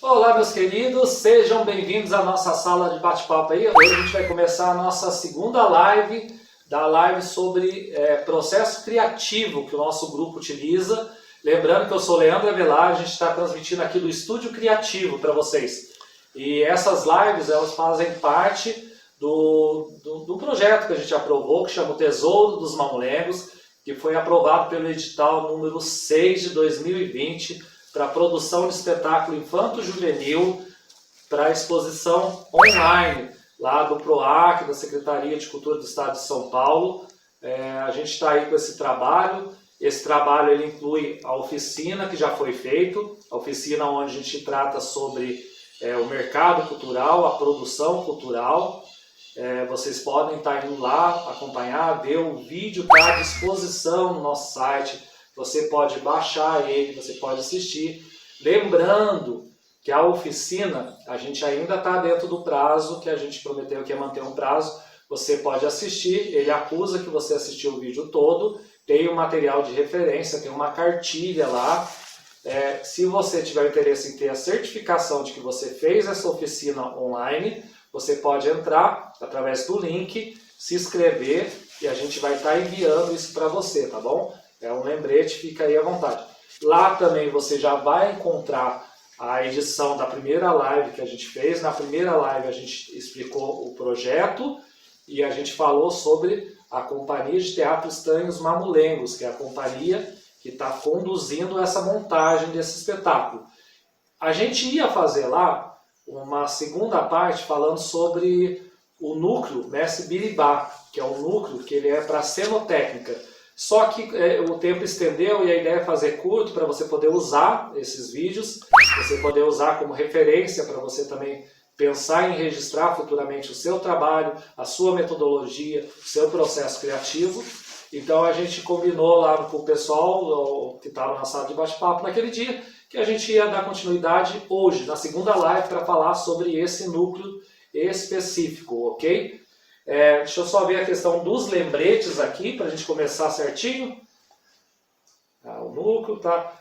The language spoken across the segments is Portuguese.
Olá, meus queridos, sejam bem-vindos à nossa sala de bate-papo aí. Hoje a gente vai começar a nossa segunda live, sobre processo criativo que o nosso grupo utiliza. Lembrando que eu sou Leandro Avelar, a gente está transmitindo aqui do Estúdio Criativo para vocês. E essas lives, elas fazem parte do projeto que a gente aprovou, que chama o Tesouro dos Mamulengos, que foi aprovado pelo edital número 6 de 2020 para a produção de espetáculo infanto-juvenil para exposição online, lá do PROAC, da Secretaria de Cultura do Estado de São Paulo. A gente está aí com esse trabalho. Esse trabalho ele inclui a oficina que já foi feito, a oficina onde a gente trata sobre o mercado cultural, a produção cultural. Vocês podem estar indo lá, acompanhar, ver o vídeo está à disposição no nosso site. Você pode baixar ele, você pode assistir. Lembrando que a oficina, a gente ainda está dentro do prazo que a gente prometeu que ia manter um prazo. Você pode assistir, ele acusa que você assistiu o vídeo todo, tem um material de referência, tem uma cartilha lá. Se você tiver interesse em ter a certificação de que você fez essa oficina online, você pode entrar através do link, se inscrever e a gente vai estar enviando isso para você, tá bom? É um lembrete, fica aí à vontade. Lá também você já vai encontrar a edição da primeira live que a gente fez. Na primeira live a gente explicou o projeto e a gente falou sobre a Companhia de Teatro Estranhos Mamulengos, que é a companhia que está conduzindo essa montagem desse espetáculo. A gente ia fazer lá uma segunda parte falando sobre o núcleo Mestre Biribá, que é um núcleo que ele é para cenotécnica. Só que o tempo estendeu e a ideia é fazer curto para você poder usar esses vídeos, você poder usar como referência para você também pensar em registrar futuramente o seu trabalho, a sua metodologia, o seu processo criativo. Então a gente combinou lá com o pessoal que estava na sala de bate-papo naquele dia, que a gente ia dar continuidade hoje, na segunda live, para falar sobre esse núcleo específico, ok? Deixa eu só ver a questão dos lembretes aqui, para a gente começar certinho. O núcleo, tá?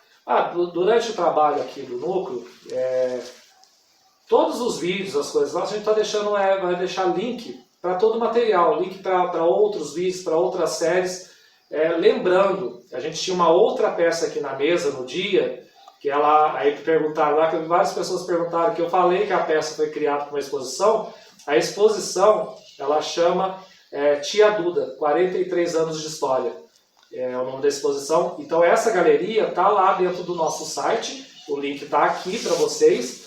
Durante o trabalho aqui do núcleo, todos os vídeos, as coisas lá, a gente está deixando, vai deixar link para todo o material, link para outros vídeos, para outras séries. Lembrando, a gente tinha uma outra peça aqui na mesa no dia, que aí perguntaram lá, que várias pessoas perguntaram, que eu falei que a peça foi criada para uma exposição. A exposição, ela chama Tia Duda, 43 anos de história, é o nome da exposição. Então essa galeria está lá dentro do nosso site, o link está aqui para vocês,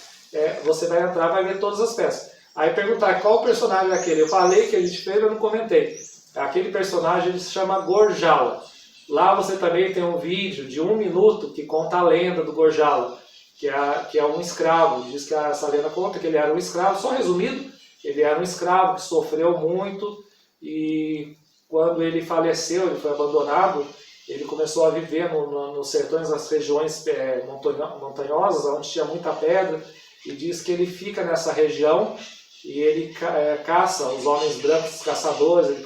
você vai entrar e vai ver todas as peças. Aí perguntar qual o personagem é aquele, eu falei que a gente fez, eu não comentei. Aquele personagem ele se chama Gorjala. Lá você também tem um vídeo de 1 minuto que conta a lenda do Gorjala, que é um escravo. Diz que essa lenda conta que ele era um escravo, só resumido, ele era um escravo que sofreu muito e quando ele faleceu, ele foi abandonado, ele começou a viver nos sertões, nas regiões montanhosas, onde tinha muita pedra, e diz que ele fica nessa região e ele caça os homens brancos, os caçadores, ele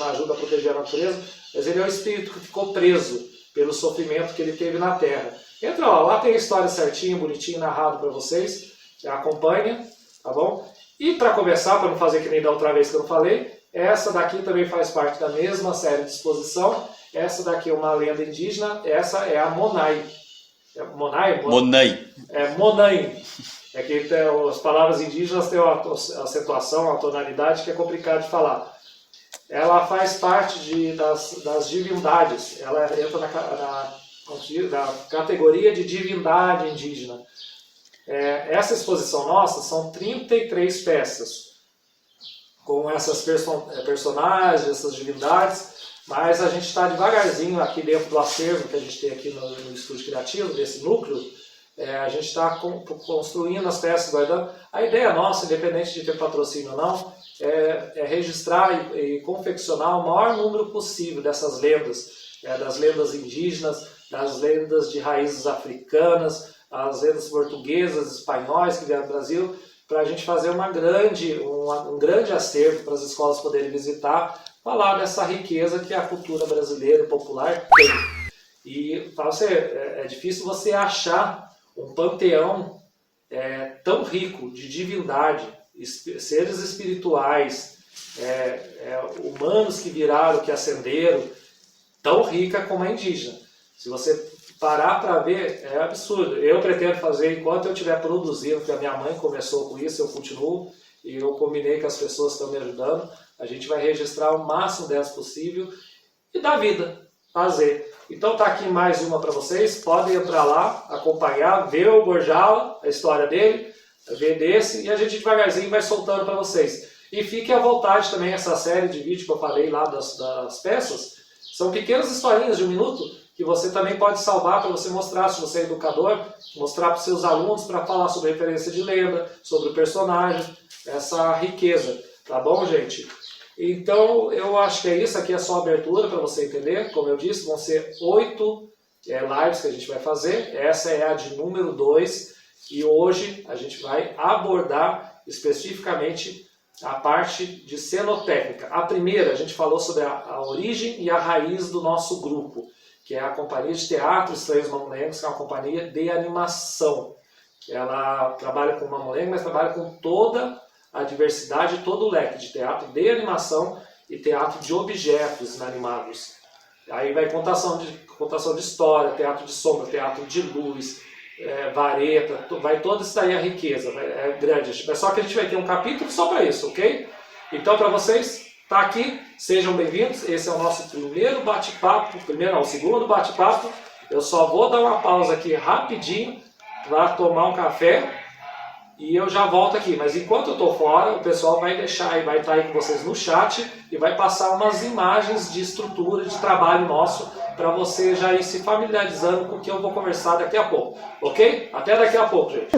ajuda a proteger a natureza, mas ele é um espírito que ficou preso pelo sofrimento que ele teve na Terra. Entra lá tem a história certinho, bonitinho, narrado para vocês, acompanha, tá bom? E para começar, para não fazer que nem da outra vez que eu não falei, essa daqui também faz parte da mesma série de exposição. Essa daqui é uma lenda indígena, essa é a Monai. Monai? Monai. Monai. É que as palavras indígenas têm uma acentuação, uma tonalidade que é complicado de falar. Ela faz parte das divindades, ela entra na categoria de divindade indígena. Essa exposição nossa são 33 peças, com essas personagens, essas divindades, mas a gente está devagarzinho aqui dentro do acervo que a gente tem aqui no Estúdio Criativo, desse núcleo. A gente está construindo as peças, guardando. A ideia nossa, independente de ter patrocínio ou não, é registrar e confeccionar o maior número possível dessas lendas, das lendas indígenas, das lendas de raízes africanas, as lendas portuguesas, espanhóis que vieram do Brasil, para a gente fazer um grande acervo para as escolas poderem visitar, falar dessa riqueza que a cultura brasileira e popular tem. E para você, é difícil você achar um panteão tão rico de divindade, seres espirituais, humanos que viraram, que ascenderam, tão rica como a indígena. Se você parar para ver, é absurdo. Eu pretendo fazer enquanto eu estiver produzindo, porque a minha mãe começou com isso, eu continuo, e eu combinei com as pessoas que estão me ajudando, a gente vai registrar o máximo delas possível e dar vida, fazer. Então tá aqui mais uma para vocês, podem entrar lá, acompanhar, ver o Borjala, a história dele, ver desse, e a gente devagarzinho vai soltando para vocês. E fique à vontade também, essa série de vídeos que eu falei lá das peças, são pequenas historinhas de 1 minuto, que você também pode salvar para você mostrar, se você é educador, mostrar para os seus alunos para falar sobre referência de lenda, sobre o personagem, essa riqueza, tá bom, gente? Então, eu acho que é isso, aqui é só a abertura para você entender, como eu disse, vão ser 8 lives que a gente vai fazer, essa é a de número 2, e hoje a gente vai abordar especificamente a parte de cenotécnica. A primeira, a gente falou sobre a origem e a raiz do nosso grupo, que é a Companhia de Teatro Estranhos Mamulengos, que é uma companhia de animação. Ela trabalha com mamulengo, mas trabalha com toda a diversidade, todo o leque de teatro de animação e teatro de objetos inanimados. Aí vai contação de história, teatro de sombra, teatro de luz, vareta, vai toda isso daí a riqueza, é grande. É só que a gente vai ter um capítulo só para isso, ok? Então, para vocês, tá aqui, sejam bem-vindos. Esse é o nosso primeiro bate-papo, o segundo bate-papo. Eu só vou dar uma pausa aqui rapidinho para tomar um café e eu já volto aqui. Mas enquanto eu estou fora, o pessoal vai deixar e vai estar aí com vocês no chat e vai passar umas imagens de estrutura de trabalho nosso para você já ir se familiarizando com o que eu vou conversar daqui a pouco, ok? Até daqui a pouco, gente.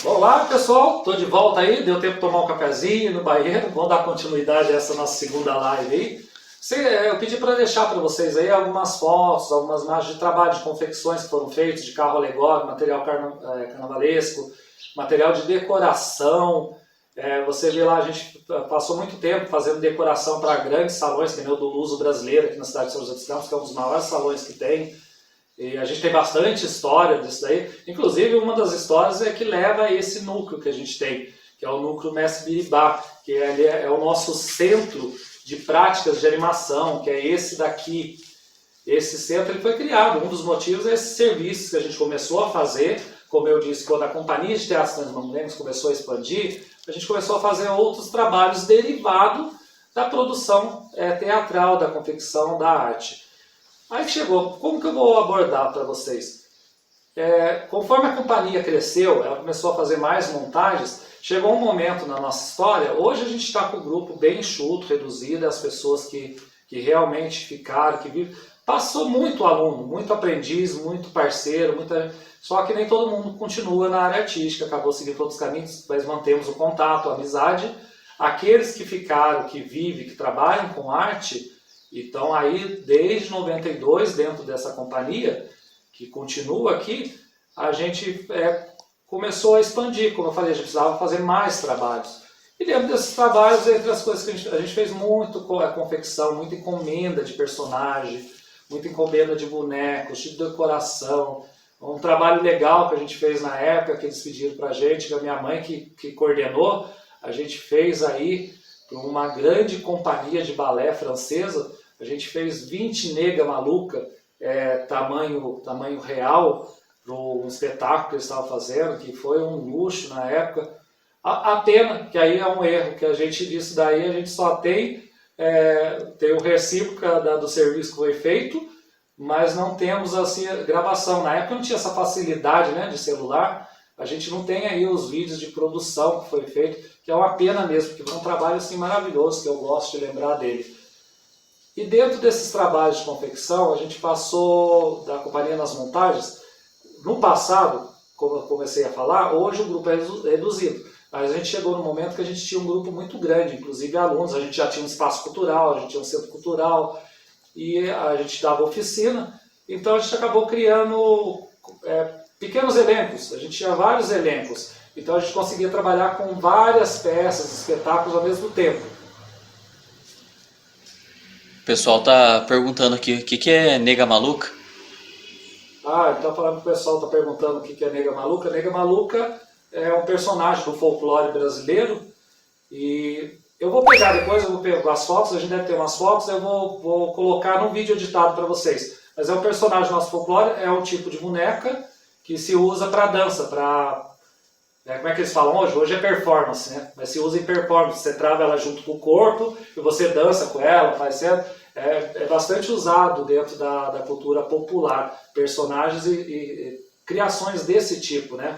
Olá pessoal, estou de volta aí, deu tempo de tomar um cafezinho no banheiro, vamos dar continuidade a essa nossa segunda live aí. Eu pedi para deixar para vocês aí algumas fotos, algumas imagens de trabalho, de confecções que foram feitas, de carro alegórico, material carnavalesco, material de decoração. Você vê lá, a gente passou muito tempo fazendo decoração para grandes salões, que nem o do Luso Brasileiro aqui na cidade de São José dos Campos, que é um dos maiores salões que tem. E a gente tem bastante história disso daí. Inclusive, uma das histórias é que leva a esse núcleo que a gente tem, que é o núcleo Mestre Biribá, que é o nosso centro de práticas de animação, que é esse daqui. Esse centro ele foi criado, um dos motivos é esses serviços que a gente começou a fazer, como eu disse, quando a Companhia de Teatro Estranhos Mamulengos começou a expandir, a gente começou a fazer outros trabalhos derivados da produção teatral, da confecção, da arte. Aí chegou, como que eu vou abordar para vocês? Conforme a companhia cresceu, ela começou a fazer mais montagens, chegou um momento na nossa história, hoje a gente está com o grupo bem enxuto, reduzido, as pessoas que realmente ficaram, que vivem. Passou muito aluno, muito aprendiz, muito parceiro, só que nem todo mundo continua na área artística, acabou seguindo todos os caminhos, mas mantemos o contato, a amizade. Aqueles que ficaram, que vivem, que trabalham com arte, e estão aí desde 92 dentro dessa companhia, que continua aqui, a gente começou a expandir, como eu falei, a gente precisava fazer mais trabalhos. E dentro desses trabalhos, entre as coisas que a gente fez muito confecção, muita encomenda de personagem, muita encomenda de bonecos, de decoração. Um trabalho legal que a gente fez na época, que eles pediram para a gente, que a minha mãe que coordenou, a gente fez aí para uma grande companhia de balé francesa, a gente fez 20 nega maluca, tamanho real, para um espetáculo que eles estavam fazendo, que foi um luxo na época. A pena, que aí é um erro, que a gente disso daí, a gente só tem o recíproco do serviço que foi feito, mas não temos assim gravação. Na época não tinha essa facilidade, né, de celular, a gente não tem aí os vídeos de produção que foi feito, que é uma pena mesmo, porque foi um trabalho assim maravilhoso, que eu gosto de lembrar dele. E dentro desses trabalhos de confecção, a gente passou da companhia nas montagens. No passado, como eu comecei a falar, hoje o grupo é reduzido. Mas a gente chegou no momento que a gente tinha um grupo muito grande, inclusive alunos, a gente já tinha um espaço cultural, a gente tinha um centro cultural, e a gente dava oficina, então a gente acabou criando pequenos elencos, a gente tinha vários elencos, então a gente conseguia trabalhar com várias peças, espetáculos ao mesmo tempo. pessoal tá perguntando aqui, o que é nega maluca? Ah, ele tá falando que o pessoal tá perguntando o que é Nega Maluca. Nega Maluca é um personagem do folclore brasileiro e eu vou pegar depois, eu vou pegar as fotos, a gente deve ter umas fotos, eu vou colocar num vídeo editado para vocês. Mas é um personagem do nosso folclore, é um tipo de boneca que se usa para dança, para... como é que eles falam hoje? Hoje é performance, né? Mas se usa em performance, você trava ela junto com o corpo e você dança com ela, faz certo? É bastante usado dentro da cultura popular, personagens e criações desse tipo, né?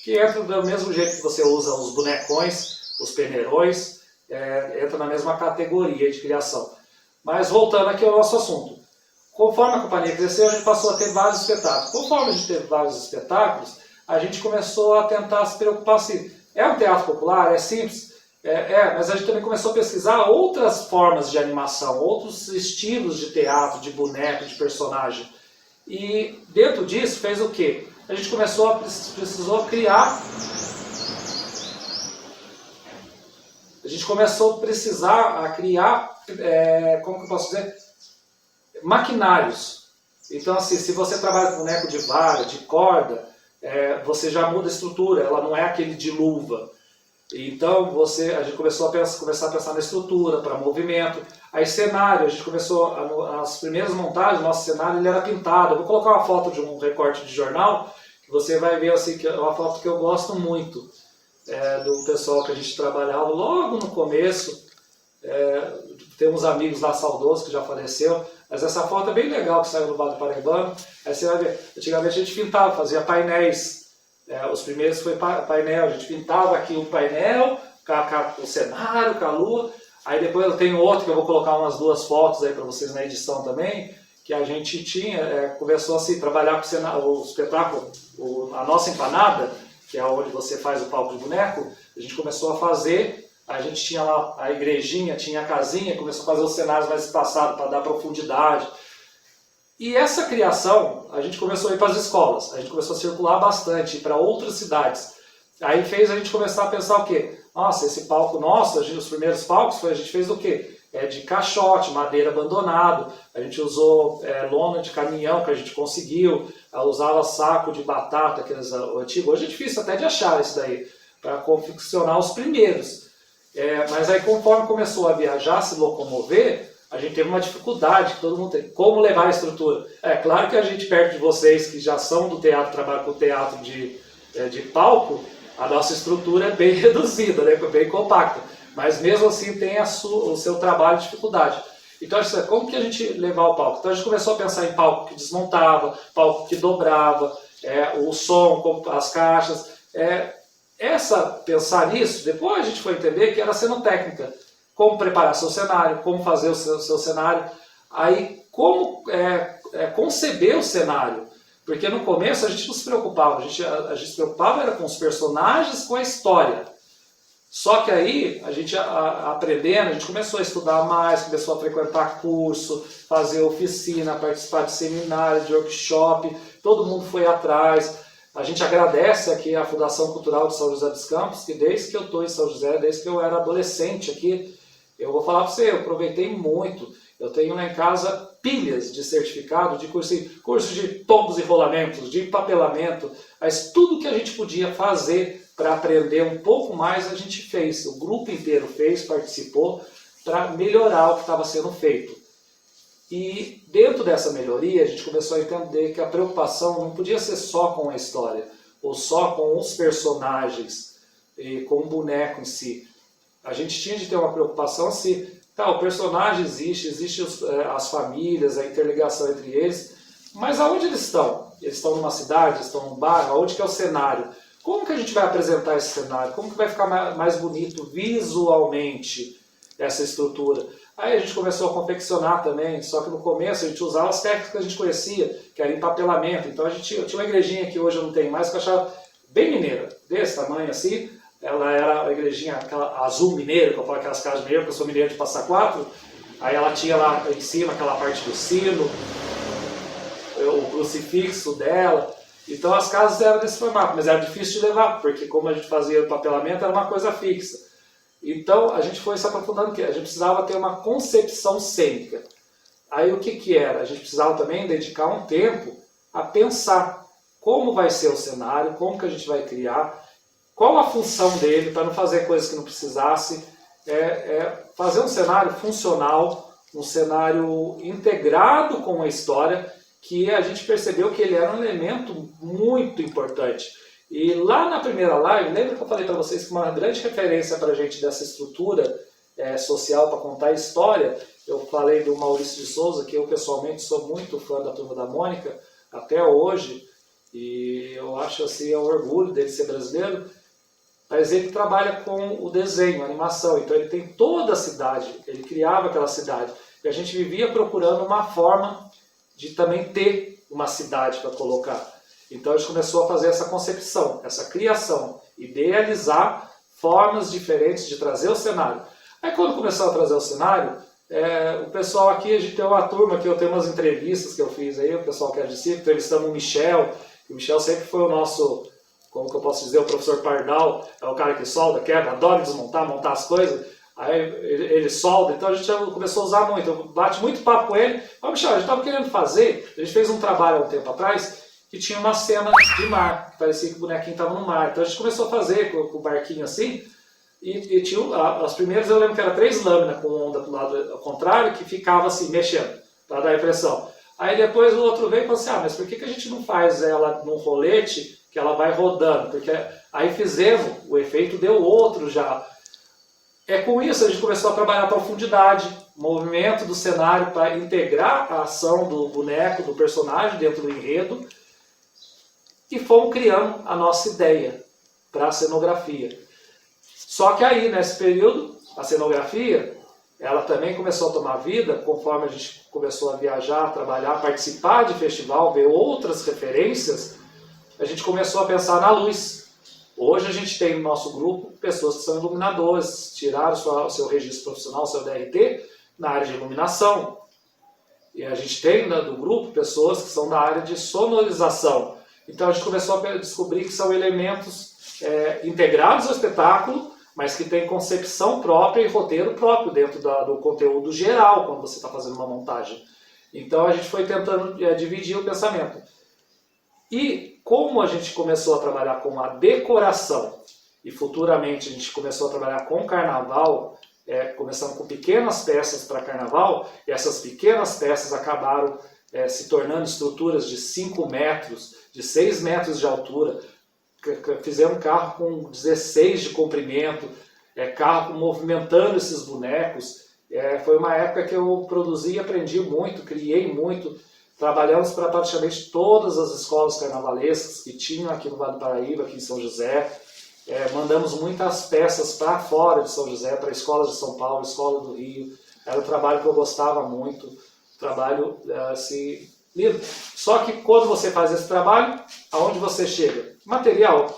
Que entra do mesmo jeito que você usa os bonecões, os peneirões, entra na mesma categoria de criação. Mas voltando aqui ao nosso assunto. Conforme a companhia cresceu, a gente passou a ter vários espetáculos. Conforme a gente teve vários espetáculos, a gente começou a tentar se preocupar se é um teatro popular, é simples, mas a gente também começou a pesquisar outras formas de animação, outros estilos de teatro, de boneco, de personagem. E dentro disso fez o quê? A gente precisou criar... A gente começou a precisar criar, como que eu posso dizer? Maquinários. Então, assim, se você trabalha com boneco de vara, de corda, você já muda a estrutura, ela não é aquele de luva. Então, a gente começou a pensar na estrutura, para movimento. Aí, cenário, a gente começou, as primeiras montagens, nosso cenário ele era pintado. Eu vou colocar uma foto de um recorte de jornal, que você vai ver assim, que é uma foto que eu gosto muito, do pessoal que a gente trabalhava logo no começo. Tem uns amigos lá saudosos que já faleceu, mas essa foto é bem legal que saiu no Vale do Paraibano. Aí você vai ver, antigamente a gente pintava, fazia painéis. Os primeiros foi painel, a gente pintava aqui um painel, com o cenário, com a lua. Aí depois eu tenho outro que eu vou colocar umas duas fotos aí para vocês na edição também, que a gente começou assim, trabalhar com o espetáculo, a nossa empanada, que é onde você faz o palco de boneco, a gente começou a fazer, a gente tinha lá a igrejinha, tinha a casinha, começou a fazer os cenários mais espaçados para dar profundidade. E essa criação, a gente começou a ir para as escolas, a gente começou a circular bastante, ir para outras cidades. Aí fez a gente começar a pensar o quê? Nossa, esse palco nosso, os primeiros palcos, a gente fez o quê? De caixote, madeira abandonado, a gente usou lona de caminhão que a gente conseguiu, usava saco de batata, aqueles antigos. Hoje é difícil até de achar isso daí, para confeccionar os primeiros. Mas aí conforme começou a viajar, se locomover, a gente teve uma dificuldade que todo mundo tem. Como levar a estrutura? Claro que a gente, perto de vocês que já são do teatro, trabalham com teatro de palco, a nossa estrutura é bem reduzida, né? Bem compacta. Mas mesmo assim tem o seu trabalho de dificuldade. Então, como que a gente levar o palco? Então a gente começou a pensar em palco que desmontava, palco que dobrava, o som, as caixas. Pensar nisso, depois a gente foi entender que era cenotécnica. Como preparar seu cenário, como fazer o seu cenário. Aí, como conceber o cenário. Porque no começo a gente não se preocupava, a gente se preocupava era com os personagens, com a história. Só que aí, a gente aprendendo, a gente começou a estudar mais, começou a frequentar curso, fazer oficina, participar de seminário, de workshop, todo mundo foi atrás. A gente agradece aqui à Fundação Cultural de São José dos Campos, que desde que eu estou em São José, desde que eu era adolescente aqui, eu vou falar para você, eu aproveitei muito. Eu tenho lá em casa pilhas de certificado, de curso de tombos e rolamentos, de empapelamento, mas tudo que a gente podia fazer para aprender um pouco mais, a gente fez. O grupo inteiro fez, participou, para melhorar o que estava sendo feito. E dentro dessa melhoria, a gente começou a entender que a preocupação não podia ser só com a história, ou só com os personagens, e com o boneco em si. A gente tinha de ter uma preocupação se o personagem existe as famílias, a interligação entre eles, mas aonde eles estão? Eles estão numa cidade, eles estão num bairro, aonde que é o cenário? Como que a gente vai apresentar esse cenário? Como que vai ficar mais bonito visualmente essa estrutura? Aí a gente começou a confeccionar também, só que no começo a gente usava as técnicas que a gente conhecia, que era empapelamento. Então eu tinha uma igrejinha que hoje eu não tenho mais, que eu achava bem mineira, desse tamanho assim. Ela era a igrejinha aquela azul mineiro, que eu falo aquelas casas mineiras, porque eu sou mineiro de Passa Quatro. Aí ela tinha lá em cima aquela parte do sino, o crucifixo dela. Então as casas eram desse formato, mas era difícil de levar, porque como a gente fazia o papelamento era uma coisa fixa. Então a gente foi se aprofundando que a gente precisava ter uma concepção cênica. Aí o que era? A gente precisava também dedicar um tempo a pensar como vai ser o cenário, como que a gente vai criar, qual a função dele, para não fazer coisas que não precisasse, fazer um cenário funcional, um cenário integrado com a história, que a gente percebeu que ele era um elemento muito importante. E lá na primeira live, lembra que eu falei para vocês que uma grande referência para a gente dessa estrutura social para contar a história, eu falei do Maurício de Souza, que eu pessoalmente sou muito fã da Turma da Mônica, até hoje, e eu acho assim, é um orgulho dele ser brasileiro, mas ele trabalha com o desenho, a animação, então ele tem toda a cidade, ele criava aquela cidade, e a gente vivia procurando uma forma de também ter uma cidade para colocar. Então a gente começou a fazer essa concepção, essa criação, idealizar formas diferentes de trazer o cenário. Aí quando começou a trazer o cenário, o pessoal aqui, a gente tem uma turma que eu tenho umas entrevistas que eu fiz aí, o pessoal que é de Cifra, entrevistamos o Michel, e o Michel sempre foi o nosso, como que eu posso dizer, o professor Pardal, é o cara que solda, quebra, adora desmontar, montar as coisas, aí ele solda, então a gente já começou a usar muito, eu bate muito papo com ele, mas Michel, a gente estava querendo fazer, a gente fez um trabalho há um tempo atrás, que tinha uma cena de mar, que parecia que o bonequinho estava no mar, então a gente começou a fazer com o barquinho assim, e tinha, as primeiras eu lembro que era 3 lâminas com onda para o lado ao contrário, que ficava assim, mexendo, para dar a impressão. Aí depois o outro veio e falou assim, mas por que a gente não faz ela num rolete, que ela vai rodando? Porque aí fizemos, o efeito deu outro já. Com isso a gente começou a trabalhar a profundidade, movimento do cenário para integrar a ação do boneco, do personagem dentro do enredo, e fomos criando a nossa ideia para a cenografia. Só que aí, nesse período, a cenografia, ela também começou a tomar vida, conforme a gente começou a viajar, trabalhar, participar de festival, ver outras referências, a gente começou a pensar na luz. Hoje a gente tem no nosso grupo pessoas que são iluminadores, tiraram o seu registro profissional, o seu DRT, na área de iluminação. E a gente tem do grupo pessoas que são da área de sonorização. Então a gente começou a descobrir que são elementos integrados ao espetáculo, mas que tem concepção própria e roteiro próprio dentro do conteúdo geral, quando você está fazendo uma montagem. Então a gente foi tentando dividir o pensamento. E como a gente começou a trabalhar com a decoração, e futuramente a gente começou a trabalhar com carnaval, começamos com pequenas peças para carnaval, e essas pequenas peças acabaram se tornando estruturas de 5 metros, de 6 metros de altura. Fizemos carro com 16 de comprimento, carro movimentando esses bonecos. Foi uma época que eu produzi e aprendi muito, criei muito. Trabalhamos para praticamente todas as escolas carnavalescas que tinham aqui no Vale do Paraíba, aqui em São José. Mandamos muitas peças para fora de São José, para escolas de São Paulo, escola do Rio. Era um trabalho que eu gostava muito, trabalho assim, lindo. Só que quando você faz esse trabalho, aonde você chega? Material,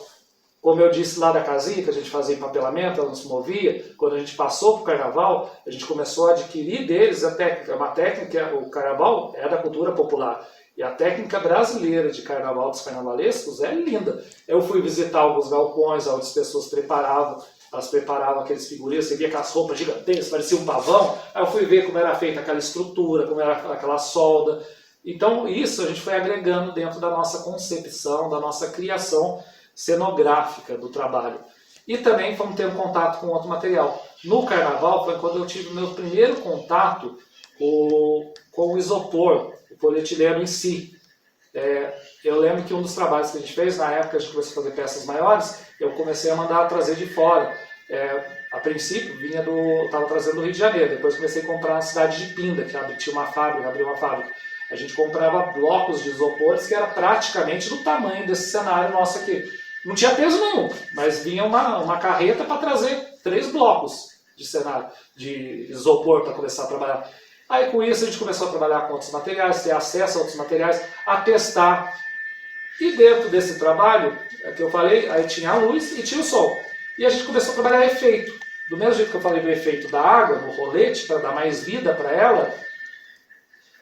como eu disse lá da casinha, que a gente fazia empapelamento, ela não se movia, quando a gente passou para o carnaval, a gente começou a adquirir deles a técnica. Uma técnica, o carnaval é da cultura popular, e a técnica brasileira de carnaval dos carnavalescos é linda. Eu fui visitar alguns galpões onde as pessoas preparavam, elas preparavam aqueles figurinos, você via aquelas roupas gigantescas, parecia um pavão, aí eu fui ver como era feita aquela estrutura, como era aquela solda. Então isso a gente foi agregando dentro da nossa concepção, da nossa criação cenográfica do trabalho. E também fomos ter um contato com outro material. No carnaval foi quando eu tive o meu primeiro contato com o isopor, o polietileno em si. Eu lembro que um dos trabalhos que a gente fez, na época a gente começou a fazer peças maiores, eu comecei a mandar trazer de fora. A princípio estava trazendo do Rio de Janeiro, depois comecei a comprar na cidade de Pinda, que abriu uma fábrica. A gente comprava blocos de isopores que era praticamente do tamanho desse cenário nosso aqui. Não tinha peso nenhum, mas vinha uma carreta para trazer 3 blocos de cenário, de isopor para começar a trabalhar. Aí com isso a gente começou a trabalhar com outros materiais, ter acesso a outros materiais, a testar. E dentro desse trabalho, que eu falei, aí tinha a luz e tinha o sol. E a gente começou a trabalhar efeito. Do mesmo jeito que eu falei do efeito da água, no rolete, para dar mais vida para ela.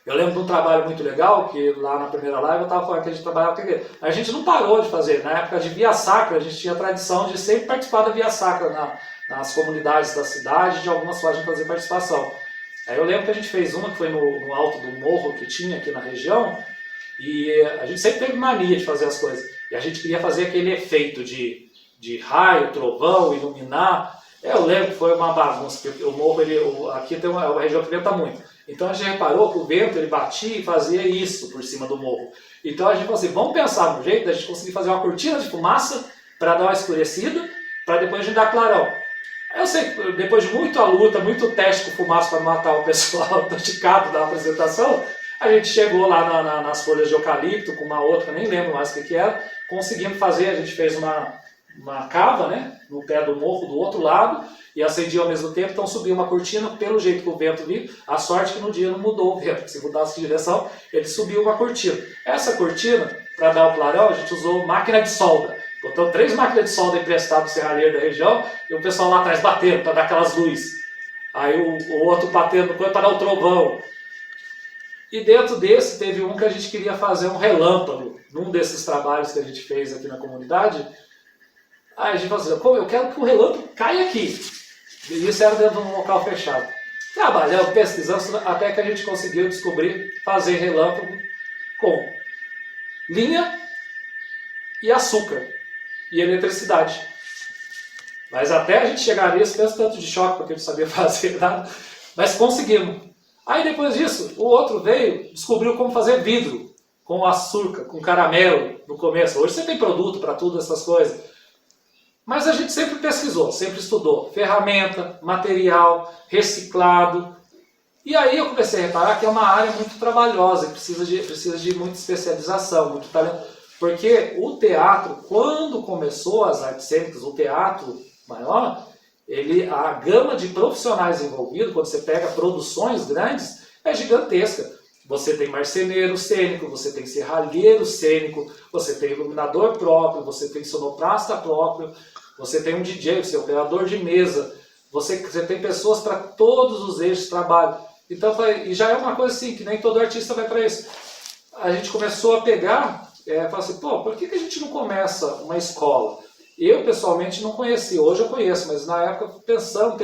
Eu lembro de um trabalho muito legal, que lá na primeira live eu estava falando que a gente trabalhava com aquilo. A gente não parou de fazer. Na época de Via Sacra, a gente tinha a tradição de sempre participar da Via Sacra nas comunidades da cidade, de algumas formas de fazer participação. Aí eu lembro que a gente fez uma que foi no alto do morro que tinha aqui na região, e a gente sempre teve mania de fazer as coisas. E a gente queria fazer aquele efeito de raio, trovão, iluminar. Eu lembro que foi uma bagunça, porque o morro, aqui tem uma região que venta muito. Então a gente reparou que o vento ele batia e fazia isso por cima do morro. Então a gente falou assim, vamos pensar no jeito da gente conseguir fazer uma cortina de fumaça para dar uma escurecida, para depois a gente dar clarão. Aí eu sei que depois de muita luta, muito teste com fumaça para matar o pessoal do da apresentação, a gente chegou lá nas folhas de eucalipto com uma outra, nem lembro mais o que era, conseguimos fazer, a gente fez uma cava, né, no pé do morro do outro lado e acendia ao mesmo tempo, então subia uma cortina pelo jeito que o vento vinha. A sorte que no dia não mudou o vento, porque se mudasse de direção, ele subiu uma cortina. Essa cortina, para dar o clarão, a gente usou máquina de solda. Botou 3 máquinas de solda emprestadas do serralheiro da região e o pessoal lá atrás batendo para dar aquelas luzes. Aí o outro batendo para dar o trovão. E dentro desse teve um que a gente queria fazer um relâmpago. Num desses trabalhos que a gente fez aqui na comunidade, aí a gente falou assim, eu quero que o relâmpago caia aqui. E isso era dentro de um local fechado. Trabalhando, pesquisando, até que a gente conseguiu descobrir fazer relâmpago com linha e açúcar e eletricidade. Mas até a gente chegar nisso, pensa tanto de choque, porque a gente não sabia fazer nada, mas conseguimos. Aí depois disso, o outro veio, descobriu como fazer vidro, com açúcar, com caramelo no começo. Hoje você tem produto para tudo essas coisas. Mas a gente sempre pesquisou, sempre estudou ferramenta, material, reciclado. E aí eu comecei a reparar que é uma área muito trabalhosa, que precisa de muita especialização, muito talento. Porque o teatro, quando começou as artes cênicas, o teatro maior, a gama de profissionais envolvidos, quando você pega produções grandes, é gigantesca. Você tem marceneiro cênico, você tem serralheiro cênico, você tem iluminador próprio, você tem sonoplasta próprio, você tem um DJ, você é operador de mesa, você tem pessoas para todos os eixos de trabalho. Então, e já é uma coisa assim, que nem todo artista vai para isso. A gente começou a pegar, falar assim, por que a gente não começa uma escola? Eu, pessoalmente, não conhecia, hoje eu conheço, mas na época, pensando,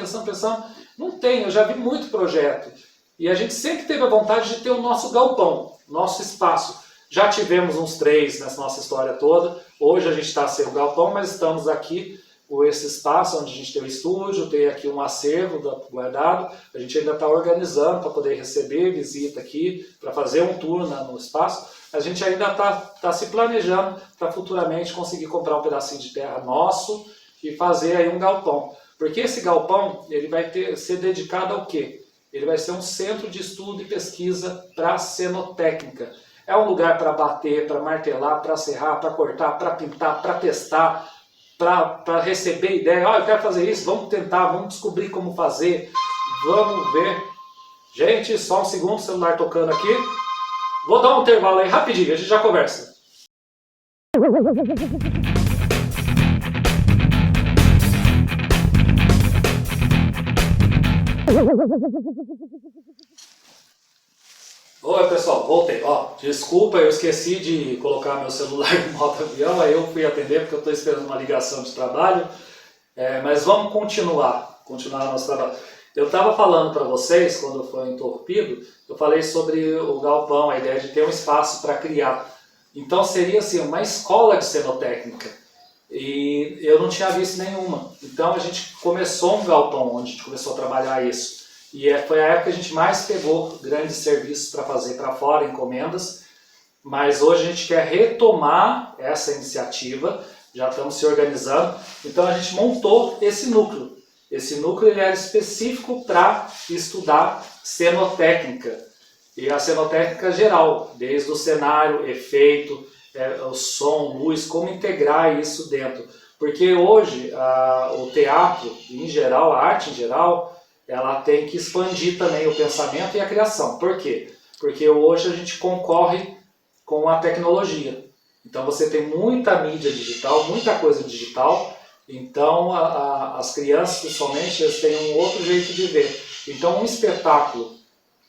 não tem, eu já vi muito projeto. E a gente sempre teve a vontade de ter o nosso galpão, nosso espaço. Já tivemos uns 3 nessa nossa história toda, hoje a gente está sem o galpão, mas estamos aqui com esse espaço onde a gente tem o estúdio, tem aqui um acervo guardado, a gente ainda está organizando para poder receber visita aqui, para fazer um tour no espaço. A gente ainda está se planejando para futuramente conseguir comprar um pedacinho de terra nosso e fazer aí um galpão. Porque esse galpão ele vai ser dedicado ao quê? Ele vai ser um centro de estudo e pesquisa para cenotécnica. É um lugar para bater, para martelar, para serrar, para cortar, para pintar, para testar, para receber ideia. Eu quero fazer isso, vamos tentar, vamos descobrir como fazer, vamos ver. Gente, só um segundo, o celular tocando aqui. Vou dar um intervalo aí rapidinho, a gente já conversa. Oi pessoal, voltei. Desculpa, eu esqueci de colocar meu celular no modo avião, aí eu fui atender porque eu estou esperando uma ligação de trabalho. Mas vamos continuar nosso trabalho. Eu estava falando para vocês, quando foi interrompido, eu falei sobre o galpão, a ideia de ter um espaço para criar. Então seria assim, uma escola de cenotécnica. E eu não tinha visto nenhuma. Então a gente começou um galpão, onde a gente começou a trabalhar isso. E foi a época que a gente mais pegou grandes serviços para fazer para fora, encomendas. Mas hoje a gente quer retomar essa iniciativa, já estamos se organizando. Então a gente montou esse núcleo. Esse núcleo ele era específico para estudar cenotécnica. E a cenotécnica geral, desde o cenário, efeito, o som, luz, como integrar isso dentro. Porque hoje o teatro, em geral, a arte em geral, ela tem que expandir também o pensamento e a criação. Por quê? Porque hoje a gente concorre com a tecnologia. Então você tem muita mídia digital, muita coisa digital. Então as crianças, principalmente, eles têm um outro jeito de ver. Então um espetáculo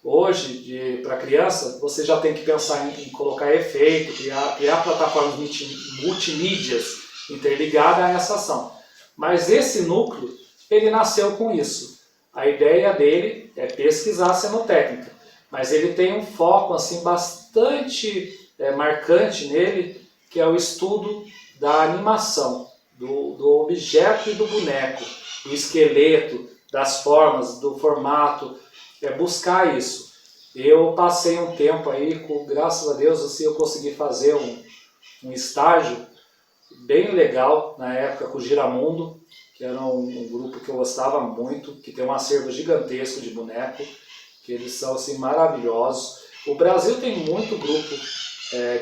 hoje para criança, você já tem que pensar em colocar efeito, criar plataformas multimídias interligadas a essa ação. Mas esse núcleo, ele nasceu com isso. A ideia dele é pesquisar cenotécnica, mas ele tem um foco assim bastante marcante nele, que é o estudo da animação, do objeto e do boneco, do esqueleto, das formas, do formato, buscar isso. Eu passei um tempo aí, graças a Deus, assim, eu consegui fazer um estágio bem legal na época com o Giramundo, que era um grupo que eu gostava muito, que tem um acervo gigantesco de boneco, que eles são assim, maravilhosos. O Brasil tem muito grupo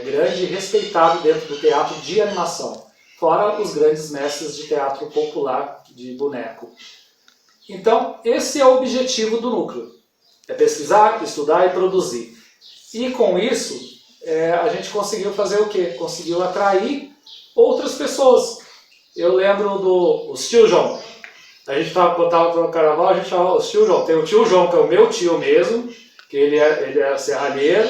grande e respeitado dentro do teatro de animação, fora os grandes mestres de teatro popular de boneco. Então, esse é o objetivo do núcleo, é pesquisar, estudar e produzir. E com isso, a gente conseguiu fazer o quê? Conseguiu atrair outras pessoas. Eu lembro do tio João. A gente botava no carnaval, a gente chamava o tio João. Tem o tio João, que é o meu tio mesmo, que ele é serralheiro,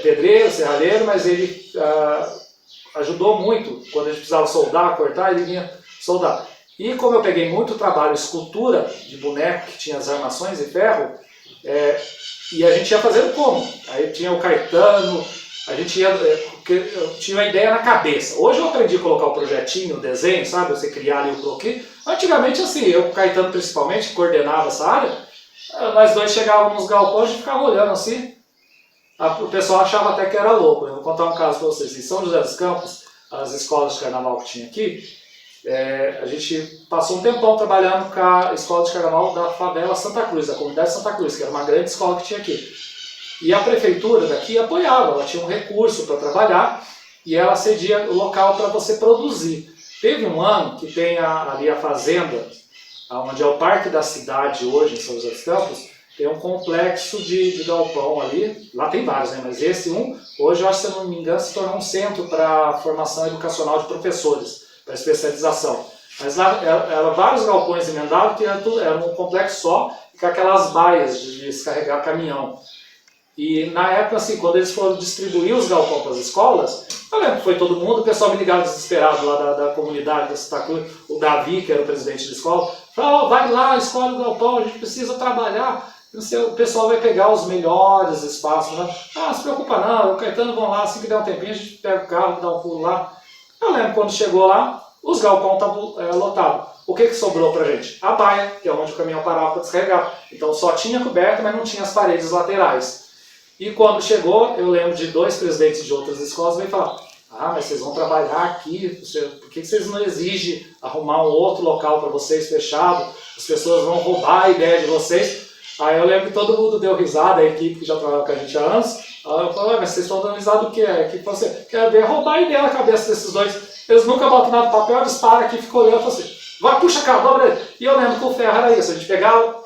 pedreiro, serralheiro, mas ele ajudou muito. Quando a gente precisava soldar, cortar, ele vinha soldar. E como eu peguei muito trabalho, escultura de boneco, que tinha as armações de ferro, e a gente ia fazendo como? Aí tinha o Caetano, a gente eu tinha uma ideia na cabeça. Hoje eu aprendi a colocar o projetinho, o desenho, sabe? Você criar ali o croquis. Antigamente, assim, eu com o Caetano principalmente, que coordenava essa área, nós dois chegávamos nos galpões e a gente ficava olhando assim. O pessoal achava até que era louco. Eu vou contar um caso para vocês. Em São José dos Campos, as escolas de carnaval que tinha aqui, a gente passou um tempão trabalhando com a escola de carnaval da favela Santa Cruz, da comunidade Santa Cruz, que era uma grande escola que tinha aqui. E a prefeitura daqui apoiava, ela tinha um recurso para trabalhar e ela cedia o local para você produzir. Teve um ano que tem ali a fazenda, onde é o parque da cidade hoje, em São José dos Campos, tem um complexo de galpão ali, lá tem vários, né? Mas esse hoje eu acho, se eu não me engano, se tornou um centro para formação educacional de professores, para especialização. Mas lá eram vários galpões emendados, que era um complexo só, com aquelas baias de descarregar caminhão. E na época, assim, quando eles foram distribuir os galpões para as escolas, eu lembro que foi todo mundo, o pessoal me ligava desesperado lá da comunidade da Santa Cruz, o Davi, que era o presidente da escola, falou, vai lá, escolhe o galpão, a gente precisa trabalhar, o pessoal vai pegar os melhores espaços, né? Não se preocupa não, o Caetano vão lá, assim que der um tempinho, a gente pega o carro, dá um pulo lá. Eu lembro quando chegou lá, os galpões estavam lotados. O que sobrou pra gente? A baia, que é onde o caminhão parava para descarregar. Então só tinha coberta, mas não tinha as paredes laterais. E quando chegou, eu lembro de 2 presidentes de outras escolas veio falar, mas vocês vão trabalhar aqui, por que vocês não exigem arrumar um outro local para vocês fechado? As pessoas vão roubar a ideia de vocês. Aí eu lembro que todo mundo deu risada, a equipe que já trabalhava com a gente há anos. Aí eu falei, mas vocês estão dando risada do quê? Que você quer ver roubar a ideia na cabeça desses dois. Eles nunca botam nada no papel, eles param aqui e ficam olhando e falam assim, vai, puxa cá, dobra ele. E eu lembro que o ferro era isso, a gente pegava,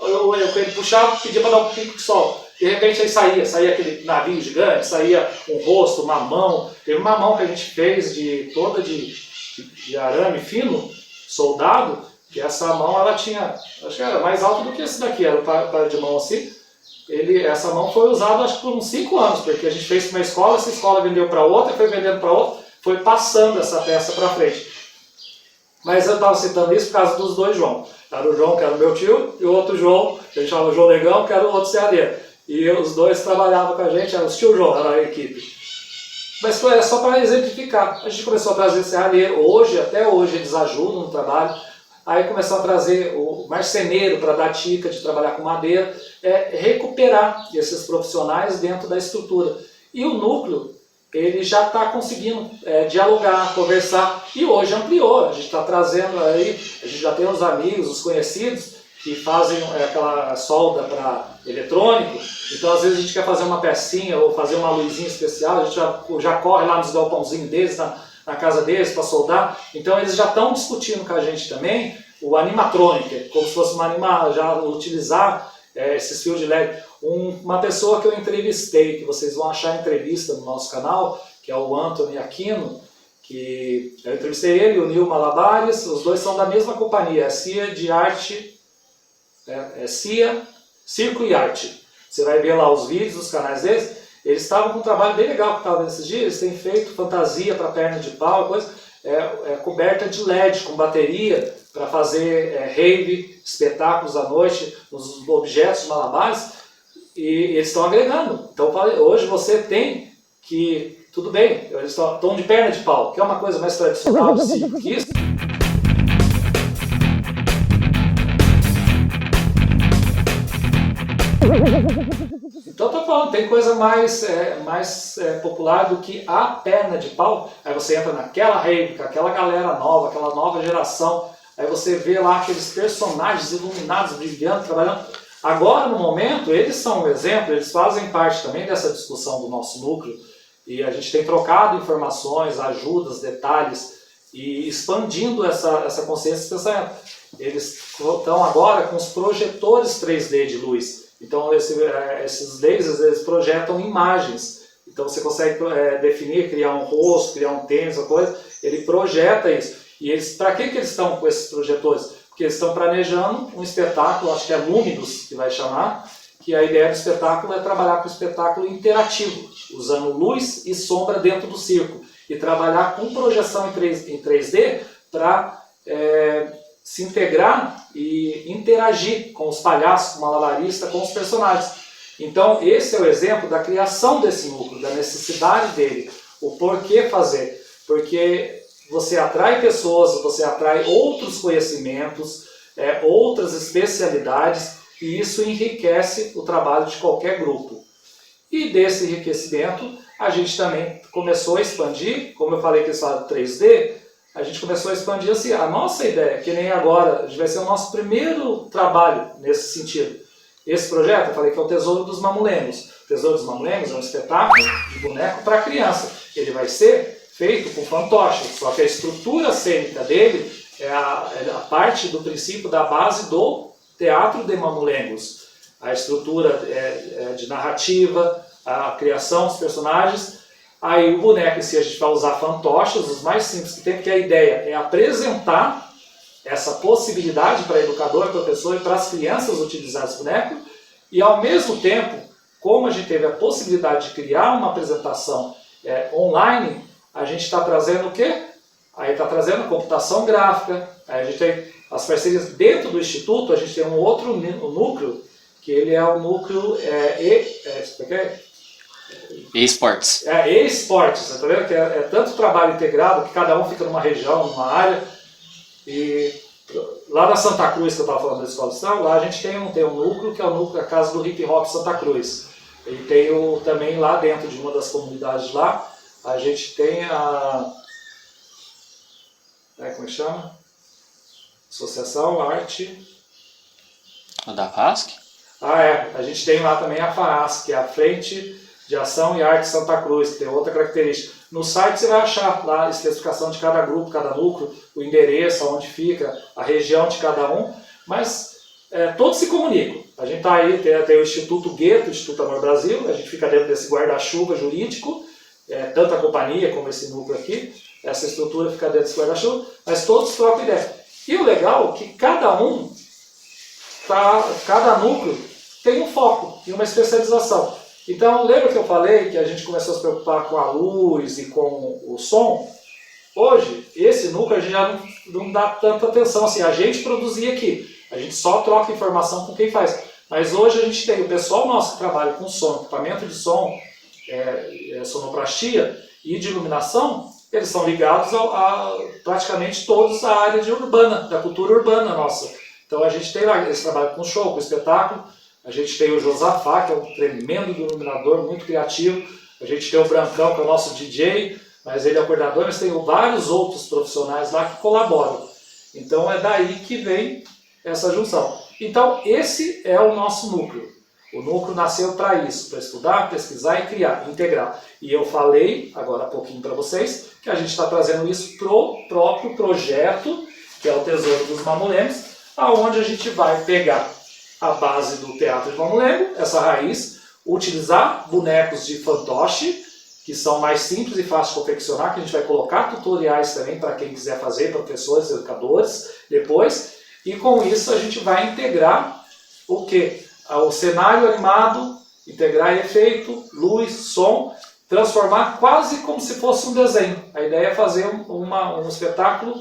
ele puxava, pedia para dar um pico de sol. De repente aí saía aquele navio gigante, saía um rosto, uma mão. Teve uma mão que a gente fez toda de arame fino, soldado, que essa mão ela tinha, acho que era mais alta do que esse daqui, era o par de mão assim. Essa mão foi usada acho que por uns 5 anos, porque a gente fez para uma escola, essa escola vendeu para outra, foi vendendo para outra, foi passando essa peça para frente. Mas eu estava citando isso por causa dos 2 João. Era o João, que era o meu tio, e o outro João, que a gente chamava João Negão, que era o outro serradeiro. E os 2 trabalhavam com a gente, era o tio João, era a equipe. Mas foi só para exemplificar. A gente começou a trazer serralheiro, até hoje eles ajudam no trabalho. Aí começou a trazer o marceneiro para dar dica de trabalhar com madeira, recuperar esses profissionais dentro da estrutura. E o núcleo, ele já está conseguindo dialogar, conversar, e hoje ampliou. A gente está trazendo aí, a gente já tem os amigos, os conhecidos, que fazem aquela solda para eletrônico. Então às vezes a gente quer fazer uma pecinha ou fazer uma luzinha especial, a gente já corre lá nos galpãozinhos deles, na casa deles para soldar. Então eles já estão discutindo com a gente também o animatrônica, como se fosse já utilizar esses fios de LED. Uma pessoa que eu entrevistei, que vocês vão achar entrevista no nosso canal, que é o Anthony Aquino, que eu entrevistei ele e o Nil Malabares, os 2 são da mesma companhia, a CIA de Arte, CIA, Circo e Arte. Você vai ver lá os vídeos dos canais deles, eles estavam com um trabalho bem legal que estava vendo esses dias, eles têm feito fantasia para perna de pau, coisa, coberta de LED com bateria, para fazer rave, espetáculos à noite, nos objetos malabares, e eles estão agregando. Então hoje você tem que, tudo bem, eles estão de perna de pau, que é uma coisa mais tradicional de circo que isso. Então tô falando, tem coisa mais popular do que a perna de pau. Aí você entra naquela rave, com aquela galera nova, aquela nova geração, aí você vê lá aqueles personagens iluminados, brilhando, trabalhando. Agora, no momento, eles são um exemplo, eles fazem parte também dessa discussão do nosso núcleo, e a gente tem trocado informações, ajudas, detalhes, e expandindo essa consciência e pensamento. Eles estão agora com os projetores 3D de luz. Então esses lasers eles projetam imagens. Então você consegue definir, criar um rosto, criar um tênis, uma coisa. Ele projeta isso. E eles, para que eles estão com esses projetores? Porque eles estão planejando um espetáculo, acho que é Luminous que vai chamar, que a ideia do espetáculo é trabalhar com o espetáculo interativo, usando luz e sombra dentro do circo. E trabalhar com projeção em 3D para se integrar e interagir com os palhaços, com o malabarista, com os personagens. Então esse é o exemplo da criação desse núcleo, da necessidade dele, o porquê fazer. Porque você atrai pessoas, você atrai outros conhecimentos, outras especialidades, e isso enriquece o trabalho de qualquer grupo. E desse enriquecimento a gente também começou a expandir, como eu falei que eles falam 3D, a gente começou a expandir assim, a nossa ideia, que nem agora, vai ser o nosso primeiro trabalho nesse sentido. Esse projeto, eu falei que é o Tesouro dos Mamulengos. O Tesouro dos Mamulengos é um espetáculo de boneco para criança. Ele vai ser feito com fantoche, só que a estrutura cênica dele é a parte do princípio da base do teatro de mamulengos. A estrutura de narrativa, a criação dos personagens. Aí o boneco em si a gente vai usar fantoches, os mais simples que tem, porque a ideia é apresentar essa possibilidade para educador, professor e para as crianças utilizar esse boneco, e ao mesmo tempo, como a gente teve a possibilidade de criar uma apresentação online, a gente está trazendo o quê? Aí está trazendo computação gráfica, aí a gente tem as parcerias dentro do Instituto, a gente tem um outro núcleo, que ele é o núcleo eSports. eSports, tá vendo? Que é tanto trabalho integrado que cada um fica numa região, numa área. E lá na Santa Cruz, que eu estava falando da Escola de São, lá a gente tem um núcleo, que é o núcleo da Casa do Hip Hop Santa Cruz. E tem também lá dentro de uma das comunidades lá, a gente tem como é que chama? Associação Arte... A da FASC? A gente tem lá também a FAASC, que é a Frente de Ação e Arte Santa Cruz, que tem outra característica. No site você vai achar lá a especificação de cada grupo, cada núcleo, o endereço, onde fica, a região de cada um, mas todos se comunicam. A gente está aí, tem o Instituto Gueto, o Instituto Amor Brasil, a gente fica dentro desse guarda-chuva jurídico, tanto a companhia como esse núcleo aqui, essa estrutura fica dentro desse guarda-chuva, mas todos trocam ideia. E o legal é que cada núcleo tem um foco e uma especialização. Então, lembra que eu falei que a gente começou a se preocupar com a luz e com o som? Hoje, esse núcleo a gente já não dá tanta atenção assim. A gente produzia aqui, a gente só troca informação com quem faz. Mas hoje a gente tem o pessoal nosso que trabalha com som, equipamento de som, sonoplastia e de iluminação, eles são ligados a praticamente todos a área urbana, da cultura urbana nossa. Então a gente tem lá, eles trabalham com show, com espetáculo. A gente tem o Josafá, que é um tremendo iluminador, muito criativo. A gente tem o Brancão, que é o nosso DJ, mas ele é o coordenador, mas tem vários outros profissionais lá que colaboram. Então é daí que vem essa junção. Então esse é o nosso núcleo. O núcleo nasceu para isso, para estudar, pesquisar e criar, integrar. E eu falei, agora há pouquinho para vocês, que a gente está trazendo isso para o próprio projeto, que é o Tesouro dos Mamulengos, aonde a gente vai pegar a base do teatro de mamulengo, essa raiz, utilizar bonecos de fantoche, que são mais simples e fáceis de confeccionar, que a gente vai colocar tutoriais também para quem quiser fazer, professores, educadores, depois, e com isso a gente vai integrar o quê? O cenário animado, integrar efeito, luz, som, transformar quase como se fosse um desenho. A ideia é fazer um espetáculo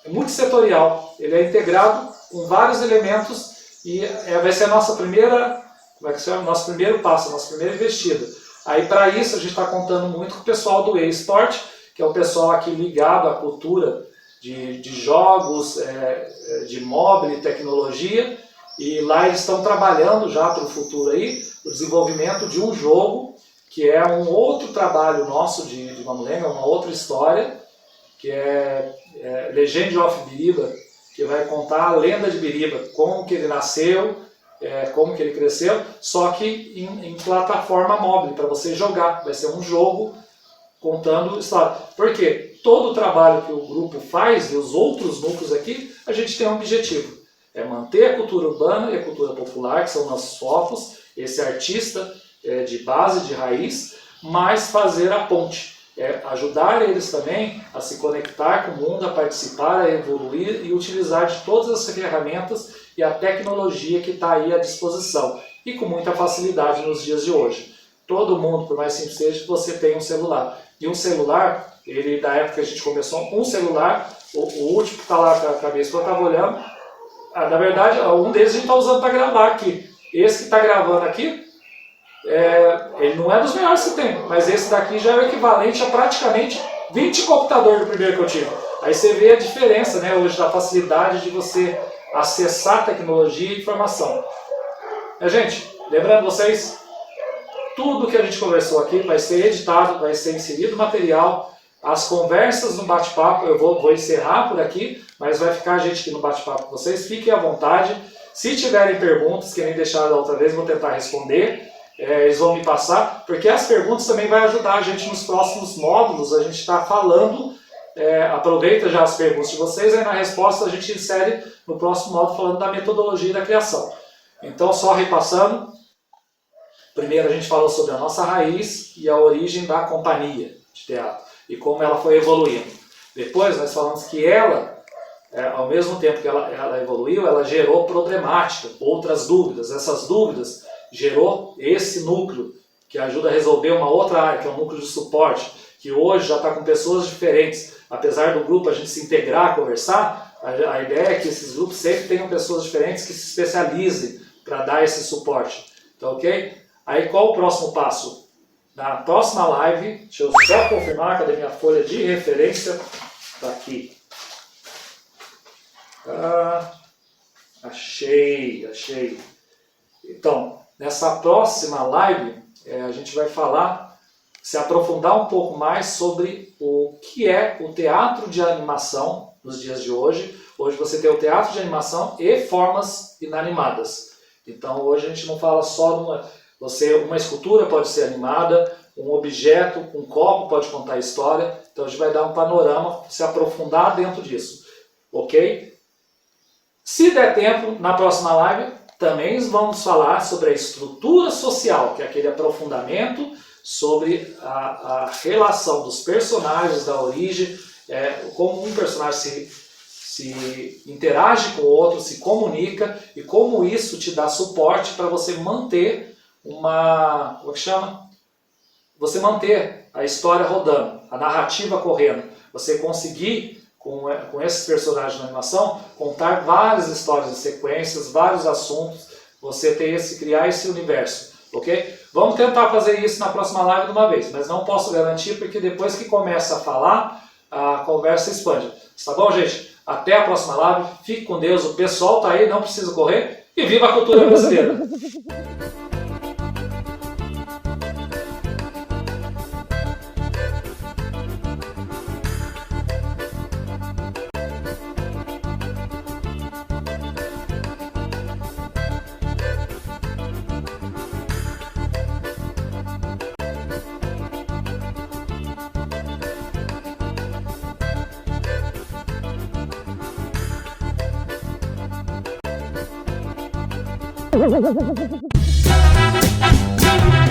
multissetorial. Ele é integrado com vários elementos e vai ser a nosso primeiro passo, a nossa primeira investida. Aí para isso a gente está contando muito com o pessoal do eSport, que é o pessoal aqui ligado à cultura de jogos, de mobile, tecnologia, e lá eles estão trabalhando já para o futuro aí, o desenvolvimento de um jogo, que é um outro trabalho nosso de Mamulenga, uma outra história, que é Legend of Biriba, que vai contar a lenda de Biriba, como que ele nasceu, como que ele cresceu, só que em plataforma móvel, para você jogar. Vai ser um jogo contando história. Por quê? Todo o trabalho que o grupo faz e os outros núcleos aqui, a gente tem um objetivo. É manter a cultura urbana e a cultura popular, que são nossos focos, esse artista de base, de raiz, mas fazer a ponte. Ajudar eles também a se conectar com o mundo, a participar, a evoluir e utilizar de todas as ferramentas e a tecnologia que está aí à disposição. E com muita facilidade nos dias de hoje. Todo mundo, por mais simples que seja, você tem um celular. E um celular, ele da época que a gente começou, um celular, o último que está lá com a minha esposa, estava olhando, na verdade, um deles a gente está usando para gravar aqui. Esse que está gravando aqui, ele não é dos melhores que tem, mas esse daqui já é o equivalente a praticamente 20 computadores do primeiro que eu tive. Aí você vê a diferença, né, hoje da facilidade de você acessar tecnologia e informação. Gente, lembrando vocês, tudo que a gente conversou aqui vai ser editado, vai ser inserido material, as conversas no bate-papo, eu vou encerrar por aqui, mas vai ficar a gente aqui no bate-papo com vocês, fiquem à vontade. Se tiverem perguntas que nem deixaram da outra vez, vou tentar responder. Eles vão me passar, porque as perguntas também vão ajudar a gente nos próximos módulos, a gente está falando, aproveita já as perguntas de vocês, aí na resposta a gente insere no próximo módulo falando da metodologia da criação. Então, só repassando, primeiro a gente falou sobre a nossa raiz e a origem da companhia de teatro, e como ela foi evoluindo. Depois nós falamos que ela, ao mesmo tempo que ela evoluiu, ela gerou problemática, outras dúvidas. Essas dúvidas gerou esse núcleo, que ajuda a resolver uma outra área, que é o núcleo de suporte, que hoje já está com pessoas diferentes. Apesar do grupo a gente se integrar, conversar, a ideia é que esses grupos sempre tenham pessoas diferentes que se especializem para dar esse suporte. Tá ok? Aí qual o próximo passo? Na próxima live, deixa eu só confirmar, cadê minha folha de referência? Está aqui. Achei. Então, nessa próxima live, a gente vai se aprofundar um pouco mais sobre o que é o teatro de animação nos dias de hoje. Hoje você tem o teatro de animação e formas inanimadas. Então hoje a gente não fala só uma escultura pode ser animada, um objeto, um copo pode contar a história. Então a gente vai dar um panorama, se aprofundar dentro disso. Ok? Se der tempo, na próxima live, também vamos falar sobre a estrutura social, que é aquele aprofundamento sobre a relação dos personagens, da origem, como um personagem se interage com o outro, se comunica, e como isso te dá suporte para você manter como é que chama? Você manter a história rodando, a narrativa correndo. Você conseguir, com esses personagens na animação, contar várias histórias de sequências, vários assuntos, você criar esse universo, ok? Vamos tentar fazer isso na próxima live de uma vez, mas não posso garantir porque depois que começa a falar, a conversa expande. Tá bom, gente? Até a próxima live, fique com Deus, o pessoal tá aí, não precisa correr, e viva a cultura brasileira! Thank you.